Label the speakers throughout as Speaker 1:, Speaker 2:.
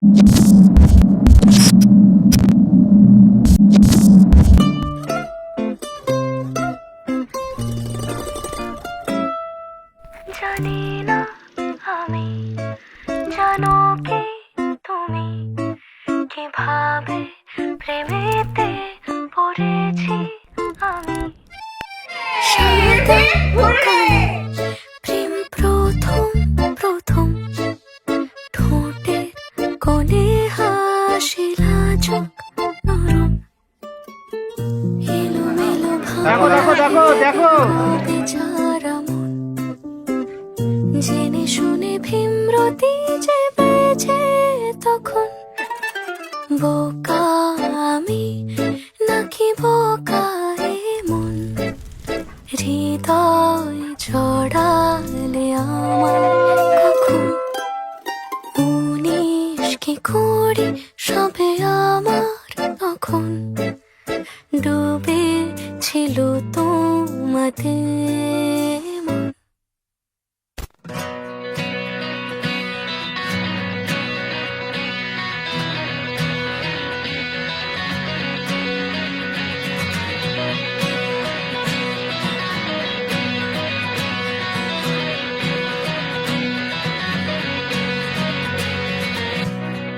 Speaker 1: জানি না আমি, জানো কি তুমি, কিভাবে প্রেমেতে পড়েছি আমি। সাদা কালো প্রেম প্রথম প্রথম, ঠোঁটের কোণে হাসি লাজুক নরম, এলোমেলো ভাবে যারা মন, জেনে শুনে ভীমরতি যে বেজে তখন। বোকা আমি নাকি বোকা এ মন, হৃদয় জড়ালে আমার কখন। 19 কি 20 সবে আমার তখন, ডুবে ছিল তোমাতে মন।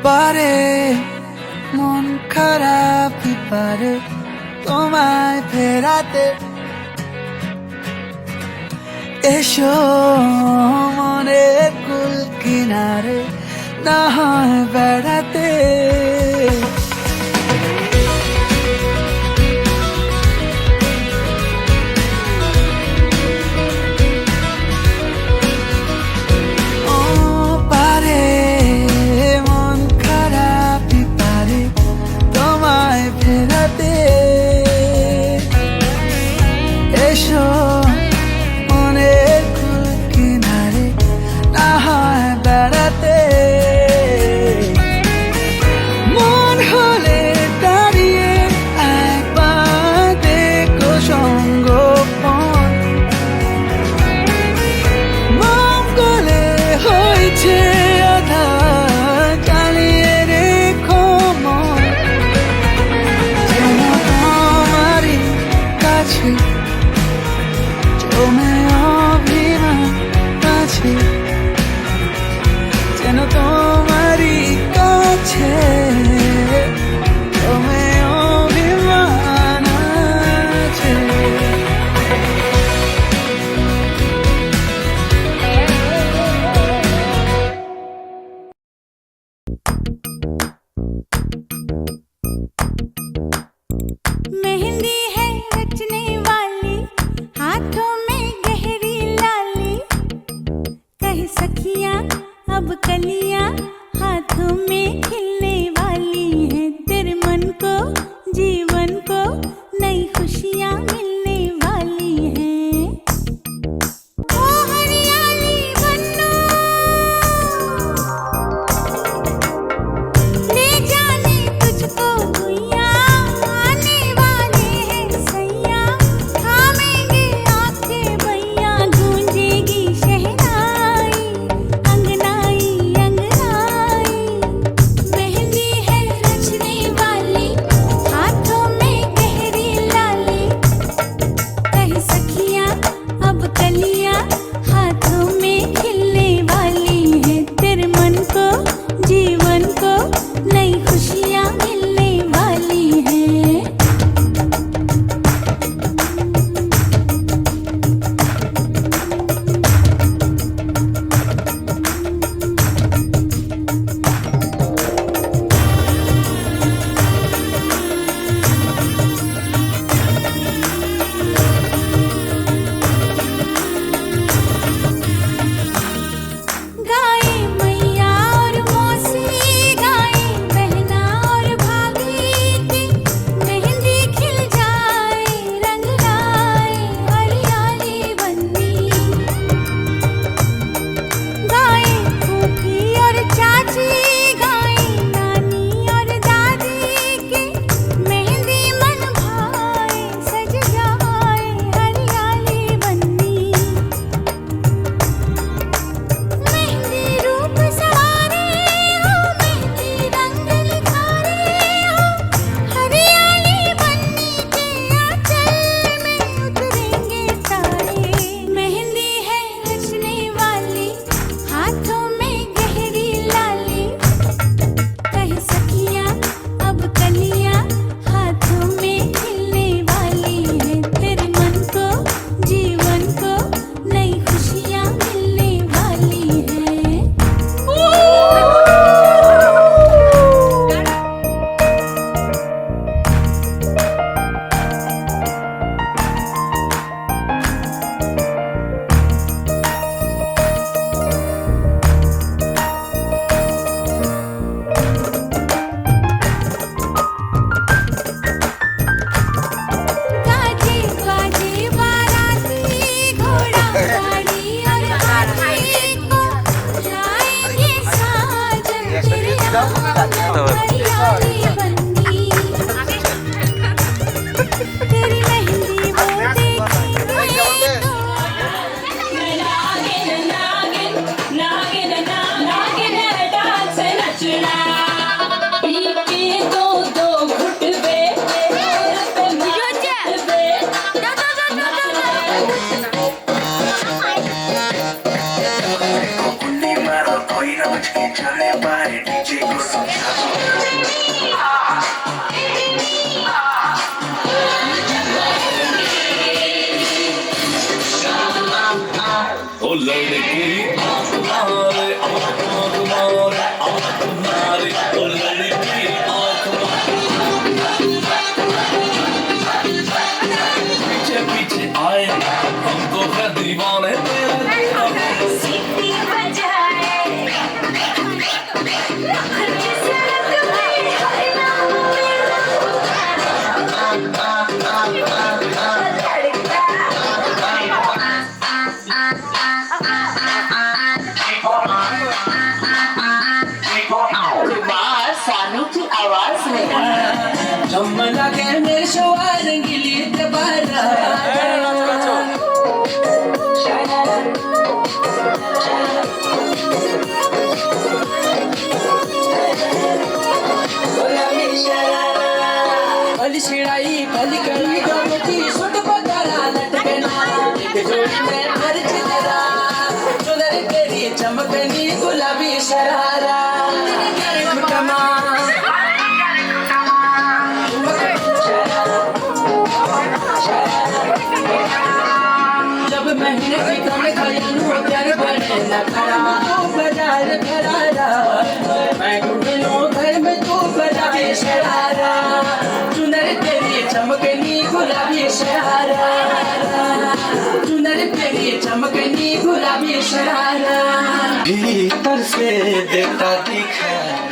Speaker 2: পারে মন খারাপ পারে তোমায় ফেরাতে, এসো মনের কুল কিনারে না হয় বেড়াতে। चमकनी गुलाबी शरारा जब महीने की कम खयालू प्यार बने न खड़ा बाजार खरारा मैं घूमूं घर में तू बड़ा शरारा चुनर तेरी चमकनी गुलाबी शरारा चुनर तेरी चमकनी गुलाबी शरारा भीतर से देखता दिखाई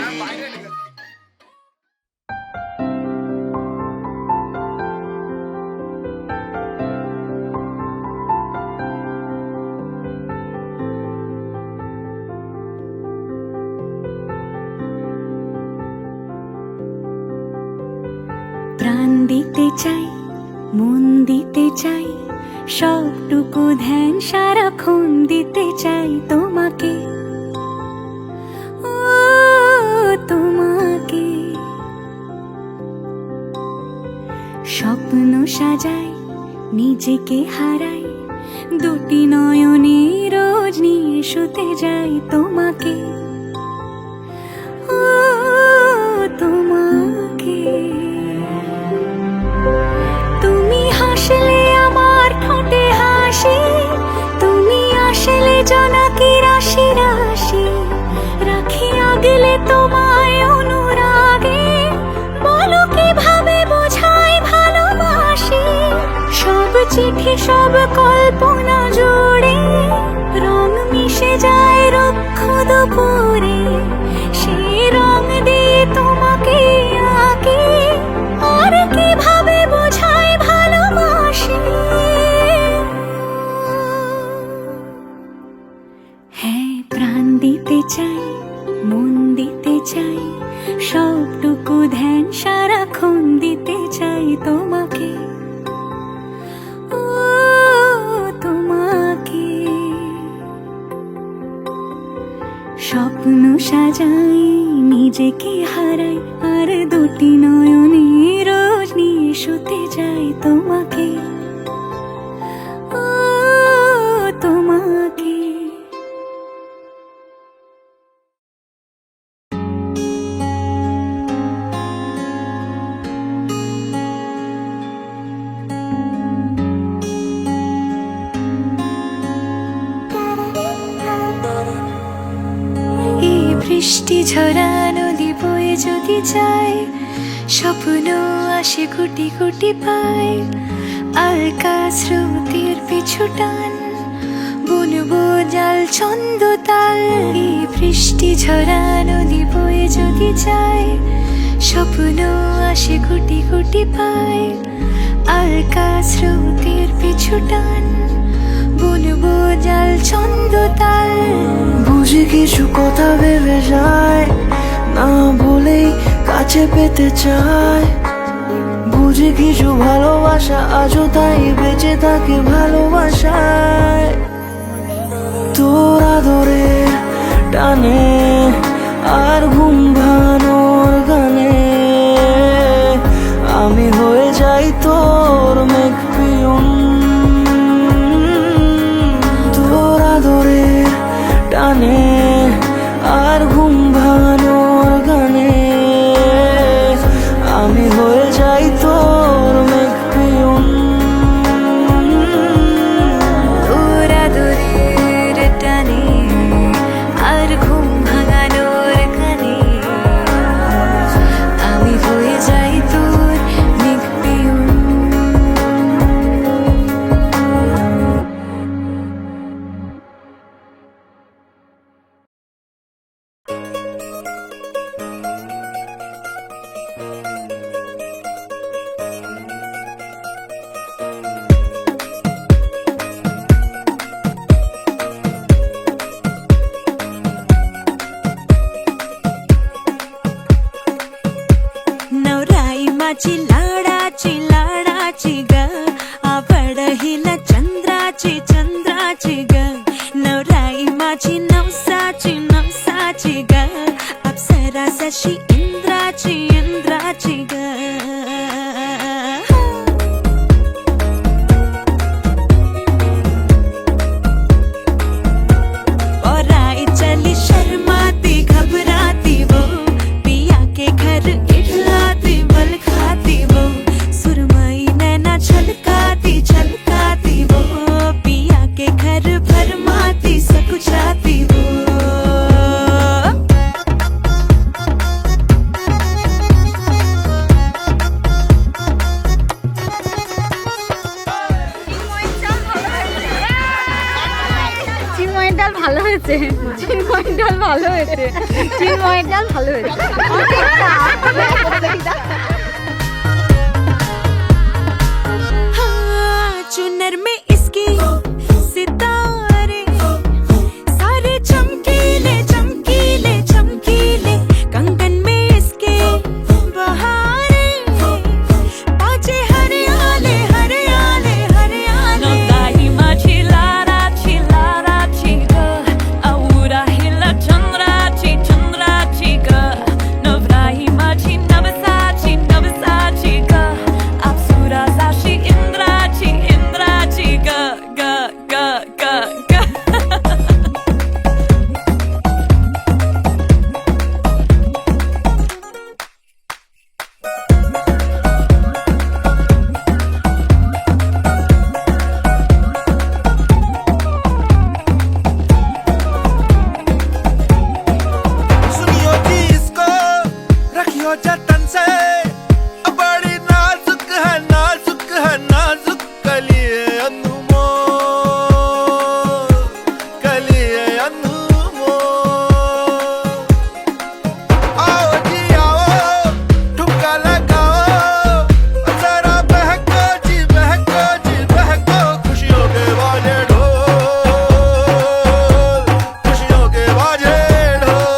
Speaker 1: প্রাণ দিতে চাই, মন দিতে চাই, সবটুকু ধ্যান সারাক্ষণ দিতে চাই তোমাকে, ও তোমাকে। স্বপ্ন সাজাই, নিজেকে হারাই, দুটি নয়নে রোজ নিয়ে শুতে যাই তোমাকে, ও তোমাকে। তুমি হাসলে আমার ঠোঁটে হাসি, তুমি আসলে জোনাকি রাশি রাশি, রাখি আগলে তোমায় অনুরাগে, বলো কিভাবে বোঝাই ভালোবাসি। সব চিঠি সব কল্পনা জুড়ে রং মিশে যায় রুক্ষ দুপুরে, সেই রং দিয়ে তোমাকে আঁকি, আর কিভাবে বোঝাই ভালোবাসি। হ্যাঁ, প্রাণ দিতে চাই, মন দিতে চাই, সবটুকু ধ্যান সারাক্ষণ দিতে চাই তোমাকে, ও তোমাকে। স্বপ্ন সাজাই, নিজেকে হারাই, আর দুটি নয়নে রোজ নিয়ে শুতে যাই তোমাকে, ও তোমাকে। এই বৃষ্টি ঝরা নদী বয়ে যদি যায়, স্বপ্ন আসে কোটি কোটি পায়, আলকা স্রোতের পিছু টান, বুনবো জাল ছন্দ তাল। এই বৃষ্টি ঝরা নদী বয়ে যদি যায়, স্বপ্ন আসে কোটি কোটি পায়, আলকা স্রোতের পিছু টান, বুনবো জাল ছন্দ তাল।
Speaker 2: বুঝি কিছু কথা ভেবে যায়,
Speaker 3: না বলেই কাছে পেতে চায়। বুঝি কিছু ভালোবাসা আজও তাই বেঁচে থাকে ভালোবাসায়। তোর আদরের টানে আর ঘুম ভাঙানোর গানে আমি হয়ে যাই তোর মেঘপিয়ন। তোর আদরের টানে আর ঘুম ভাঙানোর গানে আমি হয়ে যাই তোর মেঘপিয়ন।
Speaker 1: তোর আদরের টানে আর ঘুম ভাঙানোর গানে আমি হয়ে যাই তোর মেঘপিয়ন। नवराई माझी लाडाची ग आवड हिला चंद्राची ग नवराई माझी नवसाची ग अप्सरा जशी इंद्राची ग और आई चली शर्माती घबराती वो पिया के घर इठलाती बल खाती वो सुरमई नैना छलकाती वो पिया के घर भरमाती सकुचाती वो।
Speaker 4: চিনময়ের ডাল ভালো হয়েছে, চিনময়ের ডাল ভালো হয়েছে, চিনময়ের ডাল ভালো হয়েছে।
Speaker 1: हाँ, चुनर में इसकी सितारे सारे चमकीले चमकीले चमकीले कंगन में इसके बहारे बाजे हरियाले हरियाले हरियाले। नवराई माझी लाडाची ग आवडा हिला चंद्राची ग नवराई माझी नवसाची ग अप्सरा जशी इंद्राची ग ग ग ग ग।
Speaker 5: सुनियो जी इसको रखियो जतन से बड़ी नाजुक है नाजुक कलिए अनमोल कलिए अनमोल। आओ जी आओ ठुमका लगाओ जरा बहको जी बहको खुशियों के बाजे ढोल खुशियों के बाजे ढोल।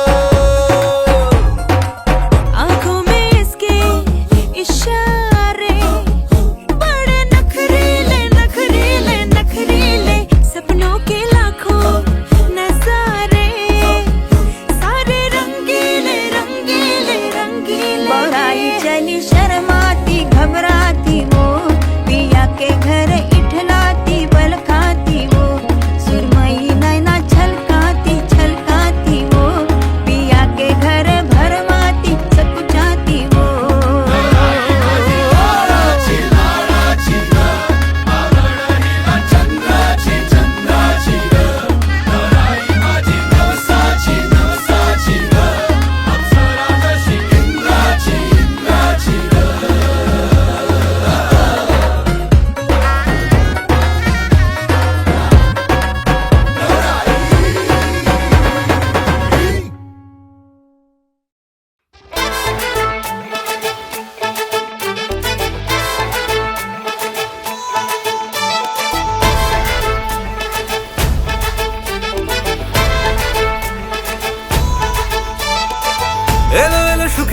Speaker 1: आँखों में इसके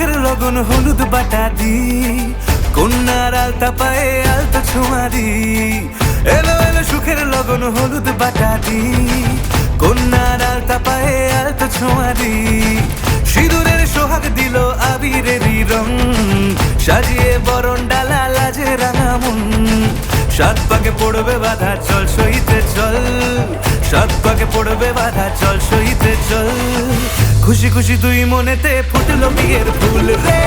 Speaker 3: সুখের লগন হলুদ বাটা দি, কন্যার আলতা পায়ে আলতা ছোঁয়া দি। এলো এলো সুখের লগন হলুদ বাটা দি, কন্যার আলতা পায়ে আলতা ছোঁয়া দি। সিঁদুরের সোহাগ দিল আবিরেরই রং, সাজিয়ে বরণ ডালা লাজে রাঙা মন। সাত পাকে পড়বে বাধা চল সইতে চল, সাত পাকে পড়বে বাধা চল সইতে চল। খুশি খুশি তুই মনেতে ফুটলো বিয়ের ফুল রে,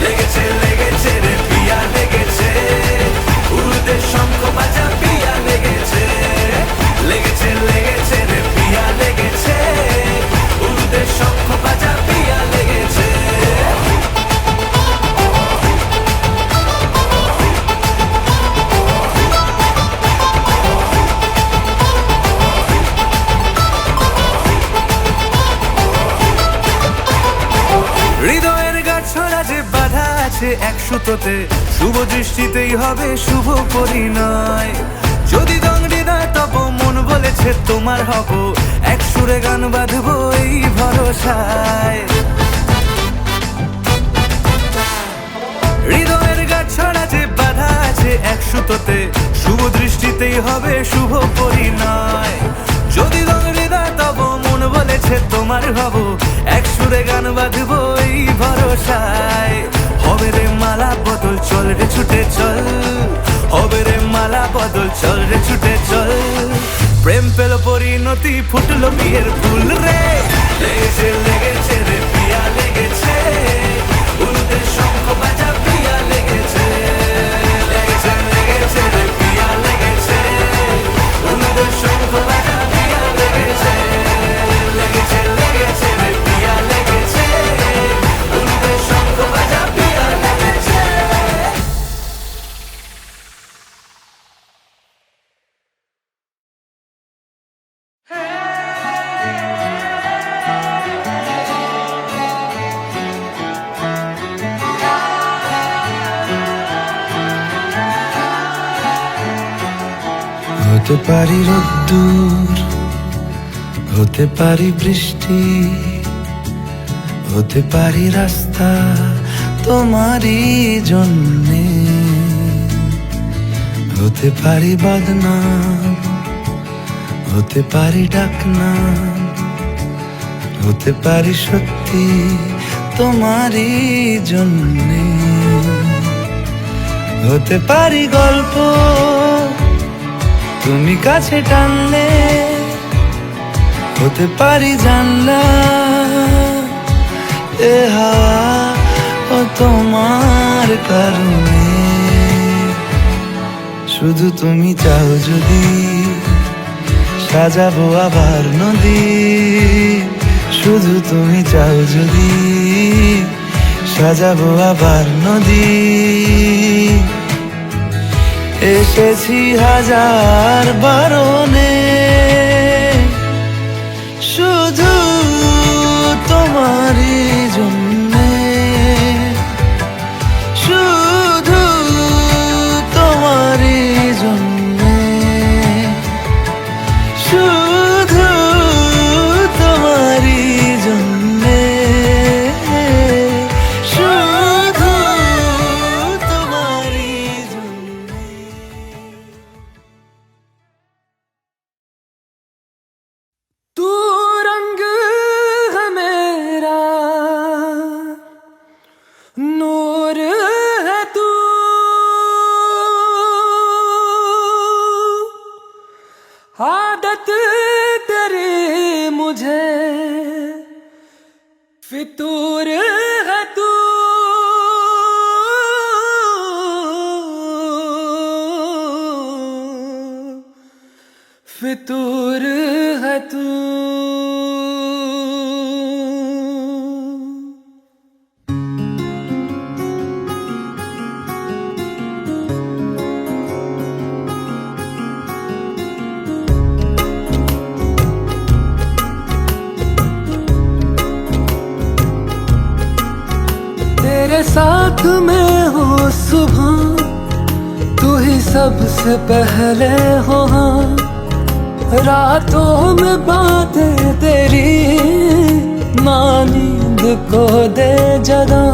Speaker 3: লেগেছে লেগেছে রে পিয়া লেগেছে, উড়তে শঙ্খ বাজা পিয়া লেগেছে, লেগেছে লেগেছে রে পিয়া লেগেছে, উড়তে শঙ্খ বাজা পিয়া লেগেছে। হৃদয়ের গাছড়া যে বাধা আছে এক সুতোতে, শুভ দৃষ্টিতেই হবে শুভ পরিণয়। যদি দংড়ি দেয় তব মন বলেছে তোমার হব, এক সুরে গান বাঁধবো এই ভরসায়। হৃদয়ের গাছড়া যে বাধা আছে এক সুতোতে, শুভ দৃষ্টিতেই হবে শুভ পরিণয়। যদি দংড়ি দেয় তব মন বলেছে তোমার হব, এক সুরে গান বাঁধবো এই ভরসায়। হবে রে মালা বদল চল রে ছুটে চল, হবে রে মালা বদল চল রে ছুটে চল। প্রেম পেল পরিণতি ফুটলো বিয়ের ফুল রে, লেগেছে লেগেছে রে পিয়া লেগেছে, উড়তে শঙ্খ বাজা পিয়া লেগেছে, লেগেছে লেগেছে রে পিয়া লেগেছে, উড়তে শঙ্খ বাজা পিয়া লেগেছে, লেগেছে লেগেছে রে পিয়া লেগেছে, উড়তে শঙ্খ বাজা পিয়া লেগেছে।
Speaker 6: হতে পারি রোদ্দুর, হতে পারি বৃষ্টি, হতে পারি রাস্তা তোমারই জন্যে, হতে পারি বদনাম, হতে পারি ডাকনাম, হতে পারি সত্যি তোমারই জন্যে, হতে পারি গল্প তুমি কাছে টানলে, হতে পারি জানলা এ হাওয়া ও তোমার কারণে। শুধু তুমি চাও যদি সাজাবো আবার নদী, শুধু তুমি চাও যদি সাজাবো আবার নদী। এসেছি হাজার বারণে, শুধু তোমারই জন্যে, শুধু তোমারই জন্যে, শুধু তোমারই জন্যে, শুধু তোমারই জন্যে।
Speaker 3: तू रंग है मेरा, नूर है तू, आदत तेरी मुझे फितूर है तू, फितूर है तू। तेरे साथ में हो सुबह, तू ही सबसे पहले हो, हाँ रातों में बातें तेरी ना नींद को दे जगा।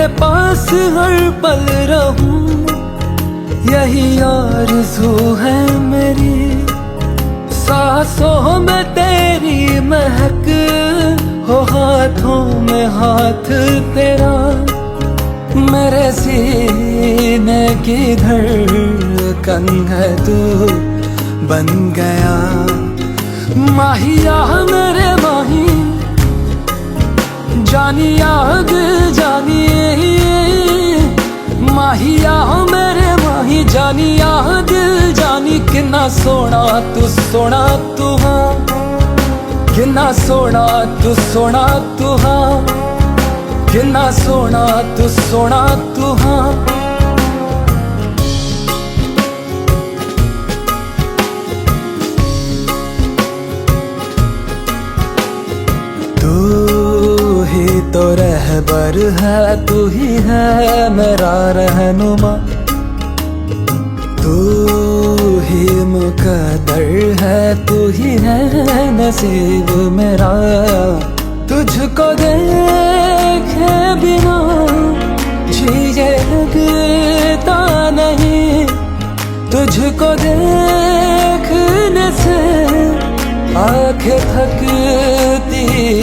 Speaker 3: तेरे पास हर पल रहूं, यही आरज़ू है मेरी। सांसों में तेरी महक हो, हाथों में हाथ तेरा, मेरे सीने की धड़कन है तू बन गया। माहिया मेरे माही, जानिया दिल जानिए, माहिया मेरे माही जानिया दिल जानी। किन्ना सोना तू हाँ, किन्ना सोना तू हाँ, किन्ना सोना तू हाँ। तू ही तो रहबर है, तू ही है मेरा रहनुमा, तू ही मुकद्दर है, तू ही है नसीब मेरा। तुझको देखे बिना जिए लगता नहीं, तुझको देखने से आंखें थकती नहीं।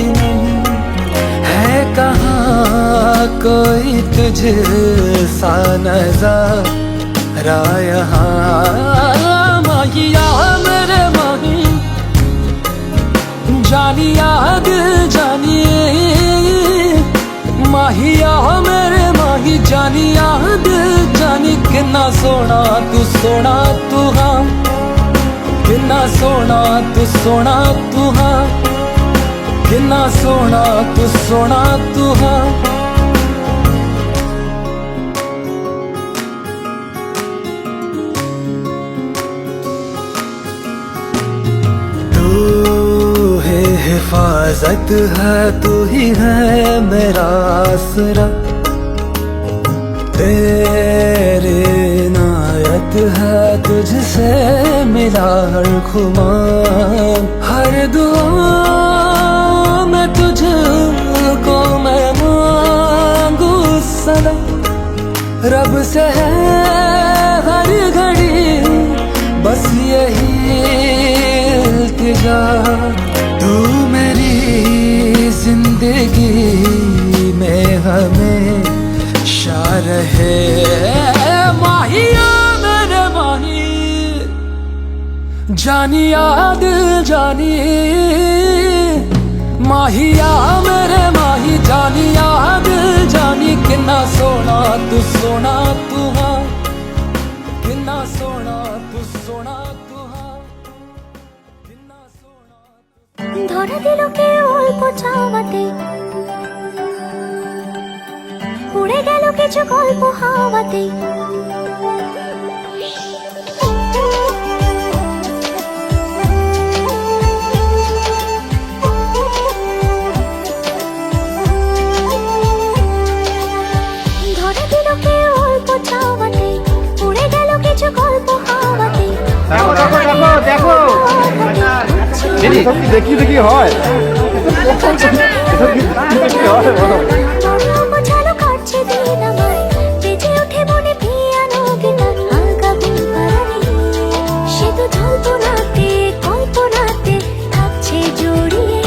Speaker 3: है कहाँ कोई तुझ सा नज़ारा यहाँ। माहिया मेरे माही, जानिया दिल जानिए, माहिया मेरे माही जानिया दिल जानी। किन्ना सोना तू हाँ, किन्ना सोना तू हाँ, किन्ना सोना तू हाँ। हिफाजत है, तू ही है मेरा आसरा, तेरे इनायत है, तुझसे मिला हर खुमार। हर दुआ में तुझको मैं मांगू सदा, रब से है हर घड़ी बस यही इल्तिजा। तू मेरी जिंदगी में हमेशा रहे। माहिया मेरे माही, जानिया दिल जानिए, माहिया मेरे माही जानिया दिल जानी। किन्ना सोना तू हाँ, किन्ना सोना तू हाँ, किन्ना सोना।
Speaker 4: ধরা দিল কে অল্প চাওয়াতে, উড়ে গেল কিছু গল্প হাওয়াতে। ধরা দিল কে অল্প চাওয়াতে, উড়ে গেল কিছু গল্প হাওয়াতে।
Speaker 7: দেখো দেখি দেখি হয়
Speaker 4: গোছালো কাটছে দিন আমায়, বেজে ওঠে মনে পিয়ানো গিটার, হালকা ঘুম পাড়ানি। সে তো কল্পনাতে থাকছে জড়িয়ে,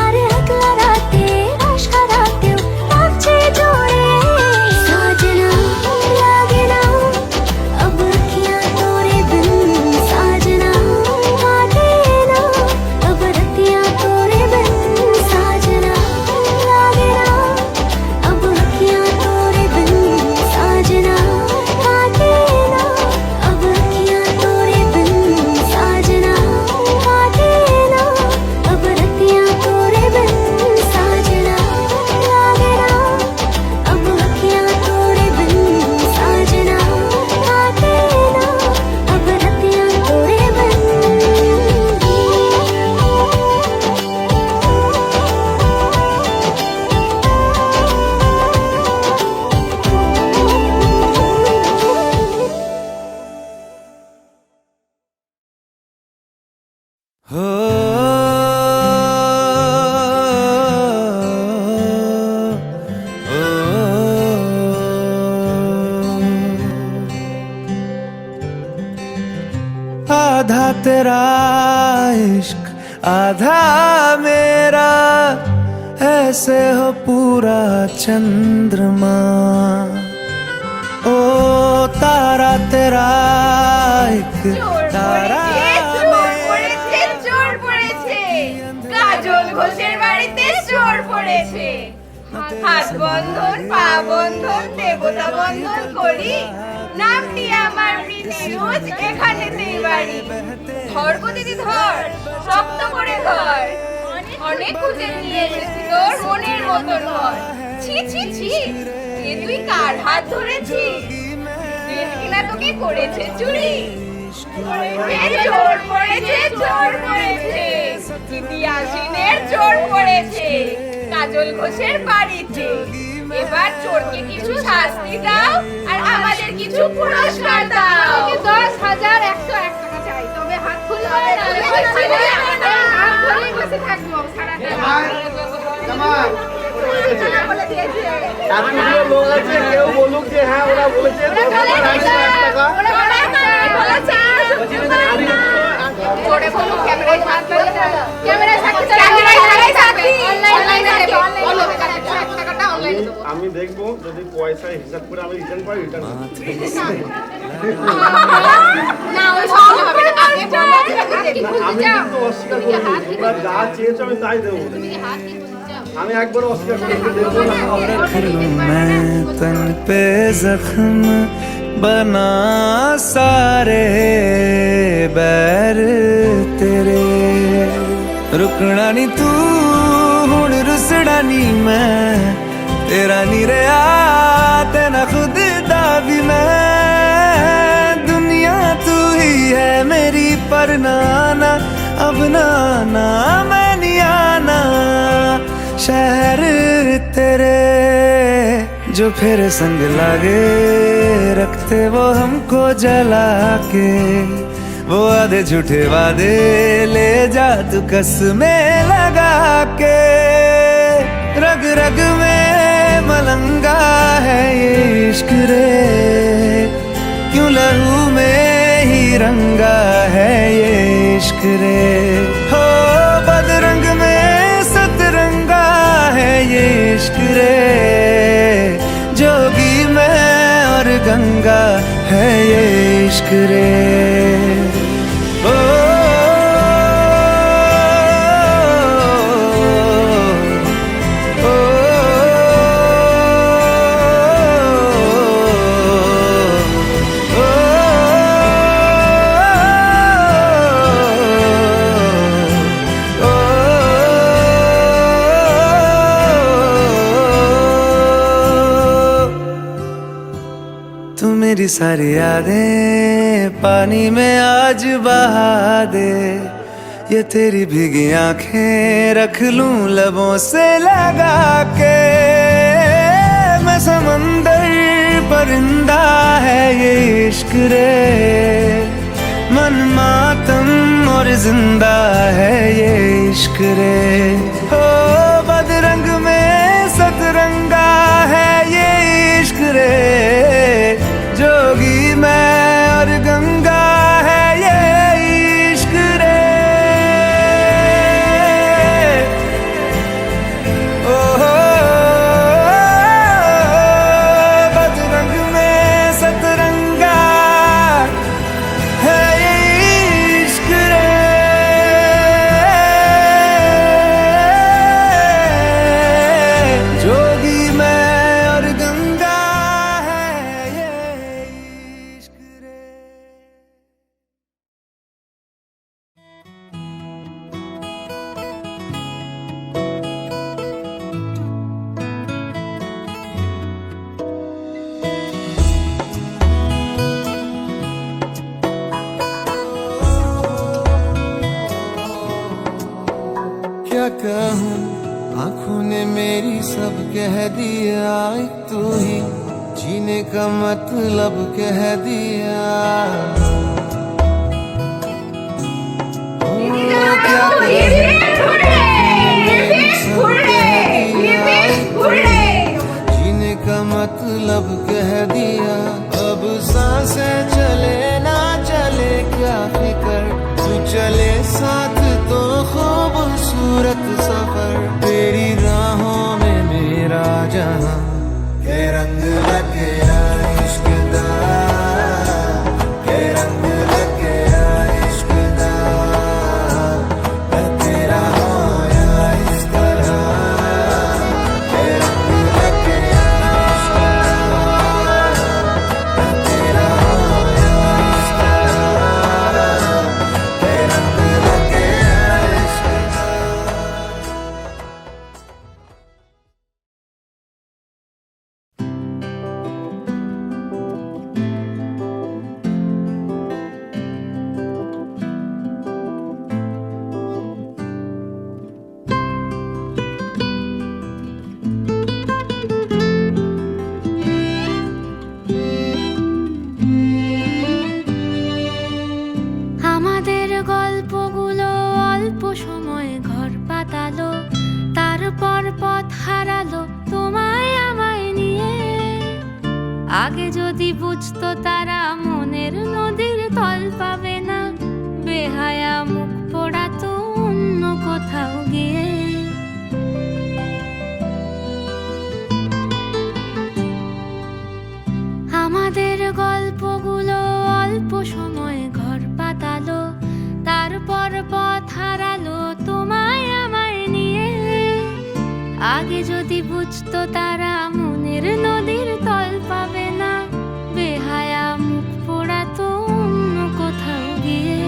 Speaker 4: আর একলা রাতে আশকা রাতেও থাকছে জড়িয়ে। সাজনা লাগে না अब अखियां तोरे बिन, साजना काटे ना अब रतियां तोरे बिन, साजना लागे ना
Speaker 6: तेरा इश्क आधा मेरा, ऐसे हो पूरा चंद्रमा। ओ तारा तेरा एक तारा
Speaker 8: চোর পড়েছে, কাজল ঘোষের বাড়িতে চোর পড়েছে। হাত বন্ধন পা বন্ধন দেবতা বন্ধন করি, নামটি আমার বিধিরোজ এখানেতেই বাড়ি। ধর গো দিদি ধর, শক্ত করে ধর, অনেক খুঁজে নিয়ে এসেছি তোর মনের মতন ঘর। ছি ছি ছি, এ তুই কার হাত ধরেছিস? কিনা তোকে করেছে চুরি। চোর পড়েছে চোর পড়েছে, ইতিহাসিনের চোর পড়েছে কাজল ঘোষের বাড়িতে। এবার চোরকে কিছু শাস্তি দাও আর আমাদের কিছু পুরস্কার দাও। 10,101 টাকা চাই, তবে হাত খুলবে না, হাত ধরে বসে থাকবো সারাটা।
Speaker 7: লোক আছে, কেউ বলুক যে হ্যাঁ ওরা বলেছে 10,101 টাকা। আমি দেখবো যদি পয়সায় হিসাব করে আমি রিটার্ন পাই রিটার্ন। আমি কিন্তু অস্বীকার করবো, তোমরা যা চেয়েছো আমি তাই দেবো। আমি একবার অস্বীকার করে দেখবো না।
Speaker 6: मैं तन पे जख्म बना सारे बैर तेरे, रुकना नी तू हुण रुसड़ा नी मैं, तेरा नी रहा तेना खुद दा भी मैं। दुनिया तू ही है मेरी पर नाना, अब नाना मैं नहीं आना। शहर तेरे जो फिर संग लागे, रखते वो हमको जला के, वो आधे झूठे वादे ले जा तू कसमें लगा के। रग रग में मलंगा है ये इश्क रे, क्यों लहू में ही रंगा है ये इश्क रे। हो बदरंग में सतरंगा है ये इश्क रे, जोगी मैं और गंगा है ये इश्क रे। ओ मेरी सारी यादें पानी में आज बहा दे, ये तेरी भीगी आंखें रख लूं लबों से लगा के। मैं समंदर परिंदा है ये इश्क रे, मन मातम और जिंदा है ये इश्क रे। हो बदरंग में सतरंगा है ये इश्क रे, जोगी मैं और गंगा है ये इश्क रे। ओ बदरंग में सतरंगा है ये इश्क रे, जोगी मैं और गंगा है ये इश्क रे। क्या कहूँ आँखों ने मेरी सब कह दिया, एक तू ही जीने का मतलब कह दिया। ओ, क्या जीने का मतलब कह दिया। अब सांसें चले ना चले क्या फिकर, जहां के रंग लगे इश्क दा के रंग लगे इश्क दा मैं तेरा होया इस तरह के रंग लगे इश्क दा मैं तेरा होया इस तरह के रंग लगे इश्क दा।
Speaker 4: আমাদের গল্পগুলো অল্প সময়ে ঘর পাতালো, তারপর পথ হারালো তোমায় আমায় নিয়ে। আগে যদি বুঝতো তারা মনের নদীর তল পাবে না, বেহায়া মুখ পোড়াতো অন্য কোথাও গিয়ে। আমাদের গল্পগুলো অল্প সময়ে ঘর পাতালো, তারপর পথ হারালো তোমায় আমায় নিয়ে। আগে যদি বুঝতো তারা মনের নদীর তল পাবে না, বেহায়া মুখ পোড়াতো অন্য কোথাও গিয়ে।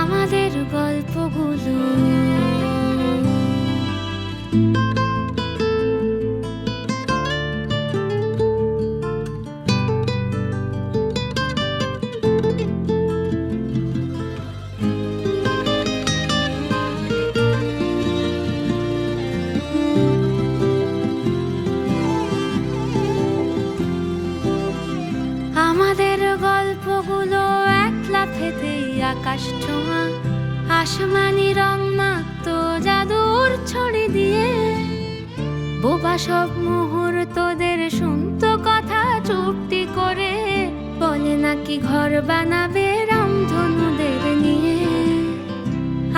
Speaker 4: আমাদের গল্পগুলো আমাদের গল্পগুলো এক লাফেতেই আকাশ ছোঁয়া, আসমানি রং মাখতো জাদুর ছড়ি দিয়ে। বোবা সব মুহূর্তদের শুনতো কথা চুপটি করে, বলে নাকি ঘর বানাবে রামধনুদের নিয়ে।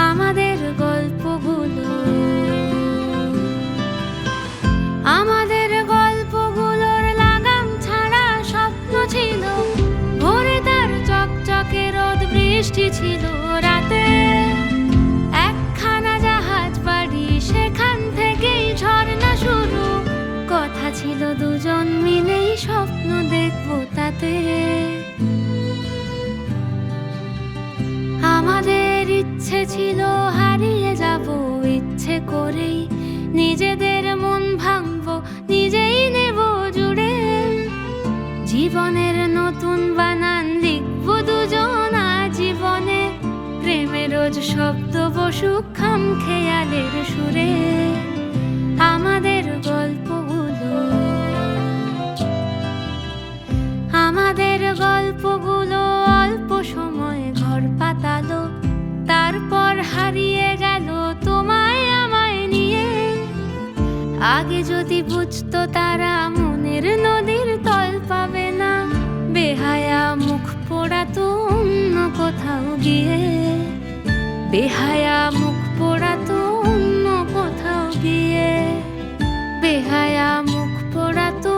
Speaker 4: আমাদের গল্পগুলো আমাদের গল্পগুলোর লাগাম ছাড়া স্বপ্ন ছিল, ভোরে তার চকচকে রোদ বৃষ্টি ছিল রাতে। একখানা জাহাজ বাড়ি, সেখান থেকেই ঝর্ণা শুরু। কথা ছিল দুজন মিলেই স্বপ্ন দেখবো তাতে। আমাদের ইচ্ছে ছিল হারিয়ে যাব ইচ্ছে করেই, নিজেদের মন ভাঙবো নিজেই নেব জুড়ে। জীবনের নতুন বানান লিখবো দুজন আজীবনে, প্রেমের রোজ শব্দ বসুক খাম খেয়ালের সুরে। আমাদের গল্পগুলো আমাদের গল্পগুলো অল্প সময়ে ঘর পাতালো, তারপর হারিয়ে গেল তোমায় আমায় নিয়ে। আগে যদি বুঝতো তারা মনের নদীর তল পাবে না, বেহায়া মুখ পোড়াতো অন্য কোথাও গিয়ে। বেহায়া মুখ পোড়াতো অন্য কোথাও গিয়ে। বেহায়া মুখ পোড়াতো